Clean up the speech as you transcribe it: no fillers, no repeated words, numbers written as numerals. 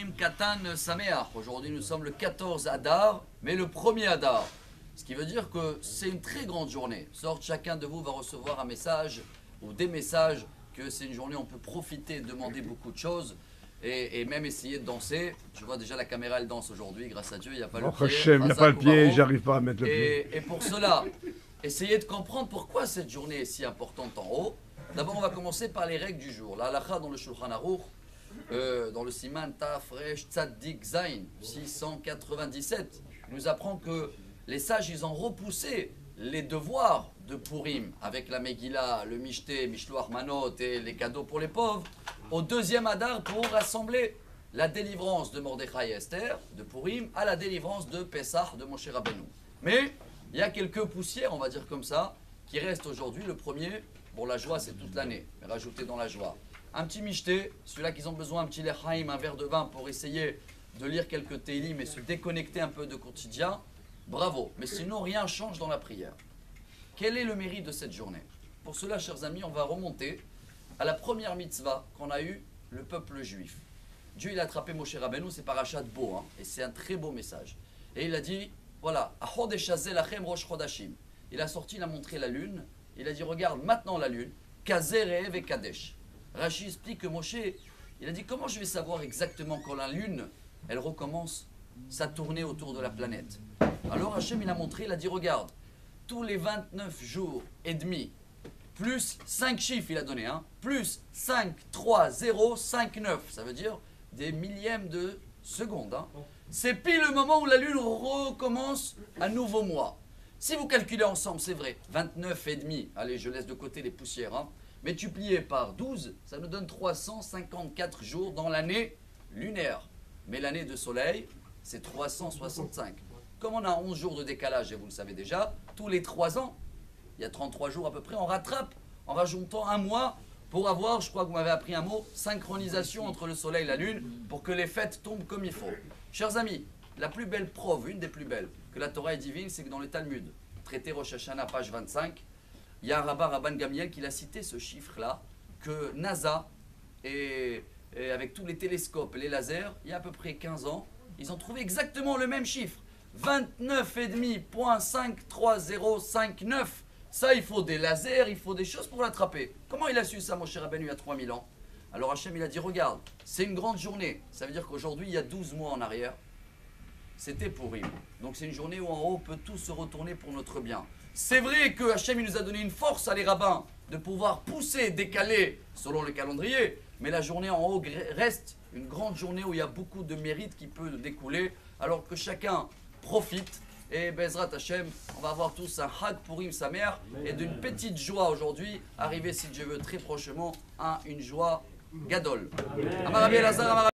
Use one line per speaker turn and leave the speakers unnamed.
Purim Katan Sameach. Aujourd'hui, nous sommes le 14 Adar, mais le premier Adar. Ce qui veut dire que c'est une très grande journée. Sorte, chacun de vous va recevoir un message ou des messages que c'est une journée où on peut profiter, demander beaucoup de choses et même essayer de danser. Je vois déjà la caméra, elle danse aujourd'hui, grâce à Dieu, il n'y a pas le pied.
Il n'y a pas le pied, j'arrive pas à mettre le pied.
Et pour cela, essayez de comprendre pourquoi cette journée est si importante en haut. D'abord, on va commencer par les règles du jour. La halakha dans le Shulchan Aruch, dans le Siman Taf Resh Tzaddik Zayin 697, nous apprend que les sages, ils ont repoussé les devoirs de Purim avec la Megillah, le Mishté, Mishloach Manot et les cadeaux pour les pauvres au deuxième Adar pour rassembler la délivrance de Mordechai et Esther de Purim à la délivrance de Pessah de Moshe Rabbeinu. Mais il y a quelques poussières, on va dire comme ça, qui restent aujourd'hui. Le premier, bon, la joie c'est toute l'année, mais rajouter dans la joie un petit Mishté, celui-là qu'ils ont besoin, un petit Lechaim, un verre de vin pour essayer de lire quelques Télim et se déconnecter un peu de quotidien. Bravo, mais sinon rien change dans la prière. Quel est le mérite de cette journée? Pour cela, chers amis, on va remonter à la première mitzvah qu'on a eue, le peuple juif. Dieu, il a attrapé Moshe Rabbeinu, c'est parachat beau, et c'est un très beau message. Et il a dit, voilà, il a sorti, il a montré la lune, il a dit, regarde maintenant la lune, Kazer et Kadesh. Rashi explique que Moshe, il a dit, comment je vais savoir exactement quand la lune, elle recommence sa tournée autour de la planète? Alors Hachem, il a montré, il a dit, regarde, tous les 29 jours et demi, plus 5 chiffres, il a donné, plus 5, 3, 0, 5, 9, ça veut dire des millièmes de secondes. C'est pile le moment où la lune recommence un nouveau mois. Si vous calculez ensemble, c'est vrai, 29 et demi, allez, je laisse de côté les poussières, multiplié par 12, ça nous donne 354 jours dans l'année lunaire. Mais l'année de soleil, c'est 365. Comme on a 11 jours de décalage, et vous le savez déjà, tous les 3 ans, il y a 33 jours à peu près, on rattrape en rajoutant un mois pour avoir, je crois que vous m'avez appris un mot, synchronisation entre le soleil et la lune pour que les fêtes tombent comme il faut. Chers amis, la plus belle preuve, une des plus belles, que la Torah est divine, c'est que dans le Talmud, traité Rosh Hashanah, page 25, il y a un rabbin, Rabban Gamliel, qui a cité ce chiffre-là, que NASA, et avec tous les télescopes et les lasers, il y a à peu près 15 ans, ils ont trouvé exactement le même chiffre. 29,53059. Ça, il faut des lasers, il faut des choses pour l'attraper. Comment il a su ça, Moshe Rabbeinu, il y a 3000 ans? Alors Hachem, il a dit, regarde, c'est une grande journée. Ça veut dire qu'aujourd'hui, il y a 12 mois en arrière, c'était Purim. Donc c'est une journée où en haut, on peut tout se retourner pour notre bien. C'est vrai que Hachem, il nous a donné une force à les rabbins de pouvoir pousser, décaler selon le calendrier. Mais la journée en haut reste une grande journée où il y a beaucoup de mérite qui peut découler. Alors que chacun profite. Et Bezrat Hashem, on va avoir tous un Hag Purim Sameach et d'une petite joie aujourd'hui, arriver si Dieu veut très prochainement à une joie gadol.